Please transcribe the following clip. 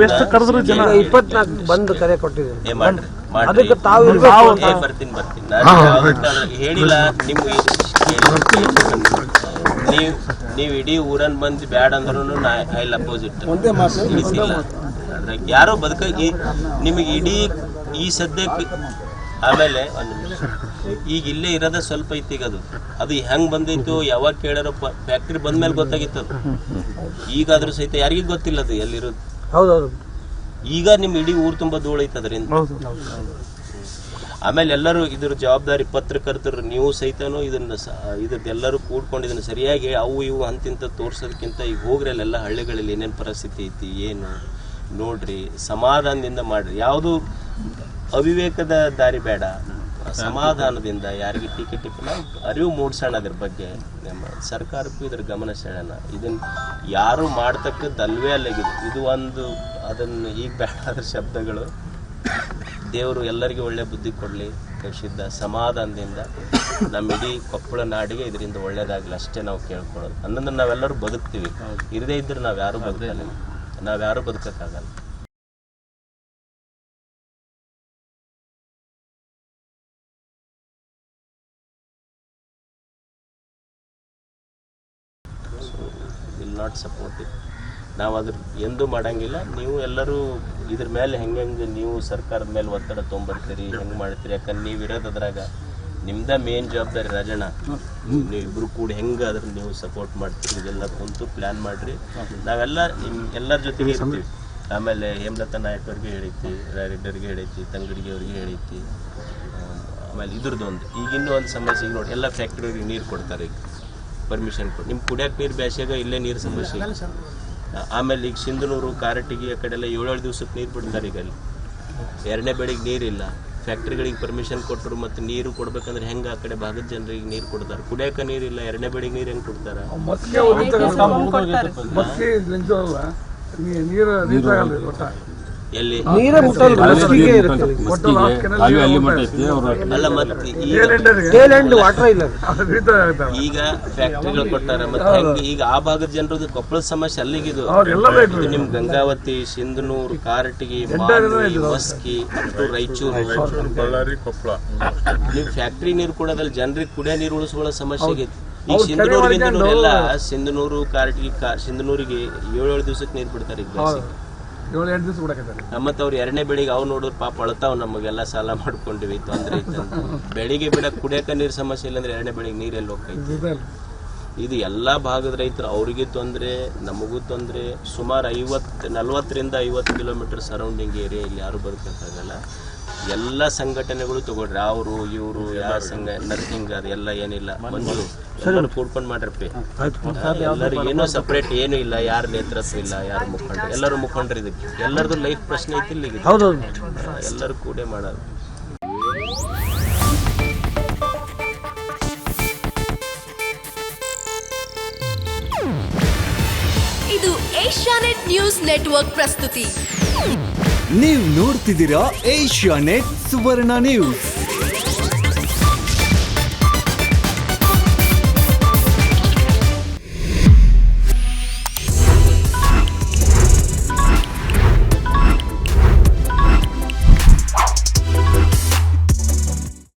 ಎಷ್ಟು ಕರೆದ್ರು ಜನ 24 ಬಂದು ಕರೆ ಕೊಟ್ಟಿದ್ದೀವಿ. ಮಾಡ್ರಿ ಅದಕ್ಕೆ ತಾವು ಬರ್ತೀನಿ ನಾನು ಹೇಳಿಲ್ಲ ನಿಮ್ಗೆ. ನೀವು ಇಡೀ ಊರನ್ ಬಂದು ಬ್ಯಾಡ ಅಂದ್ರೂ ಐ ವಿಲ್ ಅಪೋಸ್ ಇಟ್. ಅದ್ರಾಗ ಯಾರೋ ನಿಮಗೆ ಇಡೀ ಈ ಸದ್ಯಕ್ಕೆ ಆಮೇಲೆ ಈಗ ಇಲ್ಲೇ ಇರೋದ ಸ್ವಲ್ಪ ಐತಿ. ಈಗ ಅದು ಹೆಂಗ್ ಬಂದಿತ್ತು ಯಾವಾಗ ಕೇಳಾರೋ ಫ್ಯಾಕ್ಟ್ರಿ ಬಂದ್ಮೇಲೆ ಗೊತ್ತಾಗಿತ್ತು. ಈಗಾದ್ರೂ ಸಹಿತ ಯಾರಿಗೂ ಗೊತ್ತಿಲ್ಲ ಅದು ಎಲ್ಲಿರೋದು. ಹೌದೌದು. ಈಗ ನಿಮ್ ಇಡೀ ಊರು ತುಂಬಾ ಧೂಳು ಐತೆ ಅದರಿಂದ. ಆಮೇಲೆ ಎಲ್ಲರೂ ಇದ್ರ ಜವಾಬ್ದಾರಿ ಪತ್ರಕರ್ತರು ನೀವು ಸಹಿತನೂ ಇದೆಲ್ಲರೂ ಕೂಡ್ಕೊಂಡು ಇದನ್ನ ಸರಿಯಾಗಿ ಅವು ಇವು ಅಂತಿಂತ ತೋರ್ಸೋದಕ್ಕಿಂತ ಈಗ ಹೋಗ್ರಿ ಅಲ್ಲೆಲ್ಲ ಹಳ್ಳಿಗಳಲ್ಲಿ ಏನೇನು ಪರಿಸ್ಥಿತಿ ಐತಿ ಏನು ನೋಡ್ರಿ, ಸಮಾಧಾನದಿಂದ ಮಾಡ್ರಿ. ಯಾವುದು ಅವಿವೇಕದ ದಾರಿ ಬೇಡ, ಸಮಾಧಾನದಿಂದ ಯಾರಿಗೆ ಟೀಕೆ ಅರಿವು ಮೂಡ್ಸೋಣ. ಅದ್ರ ಬಗ್ಗೆ ನಮ್ಮ ಸರ್ಕಾರಕ್ಕೂ ಇದ್ರ ಗಮನ ಸೆಳೆಯೋಣ. ಇದನ್ನ ಯಾರು ಮಾಡ್ತಕ್ಕದ್ದಲ್ವೇ ಅಲ್ಲಿಗಿದೆ. ಇದು ಒಂದು ಅದನ್ನು ಈಗ ಬೇಡ ಅದ್ರ ಶಬ್ದಗಳು. ದೇವರು ಎಲ್ಲರಿಗೂ ಒಳ್ಳೆ ಬುದ್ಧಿ ಕೊಡಲಿ, ಕಳಿಸಿದ್ದ ಸಮಾಧಾನದಿಂದ ನಮ್ಮ ಇಡೀ ಕೊಪ್ಪಳ ನಾಡಿಗೆ ಇದರಿಂದ ಒಳ್ಳೇದಾಗಲಿ ಅಷ್ಟೇ ನಾವು ಕೇಳ್ಕೊಳ್ಳೋದು. ಅನ್ನೋದನ್ನ ನಾವೆಲ್ಲರೂ ಬದುಕ್ತೀವಿ. ಇರದೇ ಇದ್ರೆ ನಾವ್ಯಾರೂ ಬದುಕಲ್ಲ, ನಾವ್ಯಾರೂ ಬದುಕಕ್ಕಾಗಲ್ಲ. Will not support it. ನಾವು ಅದ್ರ ಎಂದೂ ಮಾಡಂಗಿಲ್ಲ. ನೀವು ಎಲ್ಲರೂ ಇದ್ರ ಮೇಲೆ ಹೆಂಗೆ ನೀವು ಸರ್ಕಾರದ ಮೇಲೆ ಒತ್ತಡ ತೊಗೊಂಬರ್ತೀರಿ, ಹೆಂಗೆ ಮಾಡ್ತೀರಿ. ಯಾಕಂದ್ರೆ ನೀವು ಇರೋದ್ರಾಗ ನಿಮ್ದ ಮೇನ್ ಜವಾಬ್ದಾರಿ ರಾಜಣ್ಣ. ನೀವಿಬ್ರು ಕೂಡ ಹೆಂಗೆ ಅದ್ರ ನೀವು ಸಪೋರ್ಟ್ ಮಾಡ್ತೀರಿ ಇದೆಲ್ಲ ಕುಂತು ಪ್ಲ್ಯಾನ್ ಮಾಡಿರಿ. ನಾವೆಲ್ಲ ಎಲ್ಲರ ಜೊತೆಗೆ ಇರ್ತೀವಿ. ಆಮೇಲೆ ಹೇಮಲತಾ ನಾಯಕ್ ಅವ್ರಿಗೆ ಹೇಳೈತಿ, ರೆಡ್ಡಿಯವ್ರಿಗೆ ಹೇಳೈತಿ, ತಂಗಡಿಗೆ ಅವ್ರಿಗೆ ಹೇಳೈತಿ. ಆಮೇಲೆ ಇದ್ರದ್ದು ಈಗಿನ್ನೂ ಒಂದು ಸಮಸ್ಯೆ. ಈಗ ನೋಡಿ ಎಲ್ಲ ಫ್ಯಾಕ್ಟ್ರಿಯವ್ರಿಗೆ ನೀರು ಕೊಡ್ತಾರೆ. ಈಗ ಪರ್ಮಿಷನ್ ಕೊಟ್ಟು ನಿಮ್ಮ ಕುಡಿಯೋಕೆ ನೀರು ಬ್ಯಾಸ್ಯಾಗ ಇಲ್ಲೇ ನೀರು ಸಮಸ್ಯೆ. ಆಮೇಲೆ ಈಗ ಸಿಂಧನೂರು ಕಾರಟಗಿ ಆ ಕಡೆ ಎಲ್ಲ 7 ದಿವಸಕ್ಕೆ ನೀರು ಬಿಡ್ತಾರೆ. ಈಗ ಅಲ್ಲಿ 2ನೇ ಬೆಳಿಗ್ಗೆ ನೀರಿಲ್ಲ. ಫ್ಯಾಕ್ಟ್ರಿಗಳಿಗೆ ಪರ್ಮಿಷನ್ ಕೊಟ್ಟರು ಮತ್ತು ನೀರು ಕೊಡ್ಬೇಕಂದ್ರೆ ಹೆಂಗೆ ಆ ಕಡೆ ಭಾಗದ ಜನರಿಗೆ ನೀರು ಕೊಡ್ತಾರೆ. ಕುಡಿಯೋಕೆ ನೀರಿಲ್ಲ, 2ನೇ ಬೆಳಿಗ್ಗೆ ನೀರು ಹೆಂಗೆ ಕೊಡ್ತಾರೆ? ಎಲ್ಲಿ ನೀರೇ ಮುಟ್ಟಲ್ಲ, ಅಲ್ಲ ಮತ್ತೆ ವಾಟರ್ ಇಲ್ಲ. ಈಗ ಫ್ಯಾಕ್ಟ್ರಿಗಳು ಕೊಟ್ಟಾರ. ಮತ್ತೆ ಹೆಂಗೆ ಈಗ ಆ ಭಾಗದ ಜನರದ್ದು ಕೊಪ್ಪಳದ ಸಮಸ್ಯೆ ಅಲ್ಲಿಗಿದು. ನಿಮ್ ಗಂಗಾವತಿ, ಸಿಂಧನೂರು, ಕಾರಟಗಿ, ಮಸ್ಕಿ ಅಷ್ಟು ರಾಯಚೂರು, ಬಳ್ಳಾರಿ, ಕೊಪ್ಪಳ ನೀವು ಫ್ಯಾಕ್ಟ್ರಿ ನೀರು ಕೊಡೋದ್ರಲ್ಲಿ ಜನರಿಗೆ ಕುಡಿಯೋ ನೀರು ಉಳಿಸ್ಕೊಳ್ಳೋ ಸಮಸ್ಯೆ ಆಗೈತಿ. ಈಗ ಸಿಂಧನೂರಿಗೆ ಎಲ್ಲ ಸಿಂಧನೂರು ಕಾರಟಗಿ ಸಿಂಧನೂರಿಗೆ 7 ದಿವಸಕ್ಕೆ ನೀರು ಬಿಡ್ತಾರೆ. ಈಗ 7 ದಿವಸ ಮತ್ತೆ ಅವ್ರು 2ನೇ ಬೆಳಿಗ್ಗೆ ಅವು ನೋಡೋರು ಪಾಪ ಅಳ್ತಾವ್, ನಮಗೆಲ್ಲ ಸಾಲ ಮಾಡ್ಕೊಂಡಿವಿ ತೊಂದ್ರೆ ಐತೆ. ಬೆಳಿಗ್ಗೆ ಬಿಡಕ್ಕೆ ಕುಡಿಯಕ ನೀರು ಸಮಸ್ಯೆ ಇಲ್ಲ ಅಂದ್ರೆ 2ನೇ ಬೆಳಿಗ್ಗೆ ನೀರೆಲ್ಲಿ ಹೋಗ್ತೈತಿ? ಇದು ಎಲ್ಲ ಭಾಗದ ರೈತರು ಅವ್ರಿಗೆ ತೊಂದರೆ, ನಮಗೂ ತೊಂದರೆ. ಸುಮಾರು 40ರಿಂದ 50 ಕಿಲೋಮೀಟರ್ ಸರೌಂಡಿಂಗ್ ಏರಿಯಾ ಇಲ್ಲಿ ಯಾರು ಬದುಕಕ್ಕಾಗಲ್ಲ. ಎಲ್ಲ ಸಂಘಟನೆಗಳು ತಗೊಳ್ರಿ, ಅವರು ಇವರು ಯಾವ ಸಂಘ ನರ್ಸಿಂಗ್ ಅದೆಲ್ಲ ಏನಿಲ್ಲ. ಮಂಜು ಎಲ್ಲರೂ ಕೂಡ್ಕೊಂಡು ಮಾಡ್ರಪ್ಪಿ. ಎಲ್ಲರೂ ಏನೋ ಸಪ್ರೇಟ್ ಏನೂ ಇಲ್ಲ, ಯಾರ ನೇತೃತ್ವ ಇಲ್ಲ, ಯಾರು ಮುಖಂಡ್ರು, ಎಲ್ಲರೂ ಮುಖಂಡ್ರು. ಇದಕ್ಕೆ ಎಲ್ಲರದು ಲೈಫ್ ಪ್ರಶ್ನೆ ಐತಿ ಇಲ್ಲಿ. ಎಲ್ಲರೂ ಕೂಡೇ ಮಾಡೋದು. ಇದು ಏಷ್ಯಾನೆಟ್ ನ್ಯೂಸ್ ನೆಟ್ವರ್ಕ್ ಪ್ರಸ್ತುತಿ. ನೀವು ನೋಡ್ತಿದ್ದೀರಾ ಏಷ್ಯಾನೆಟ್ ಸುವರ್ಣ ನ್ಯೂಸ್.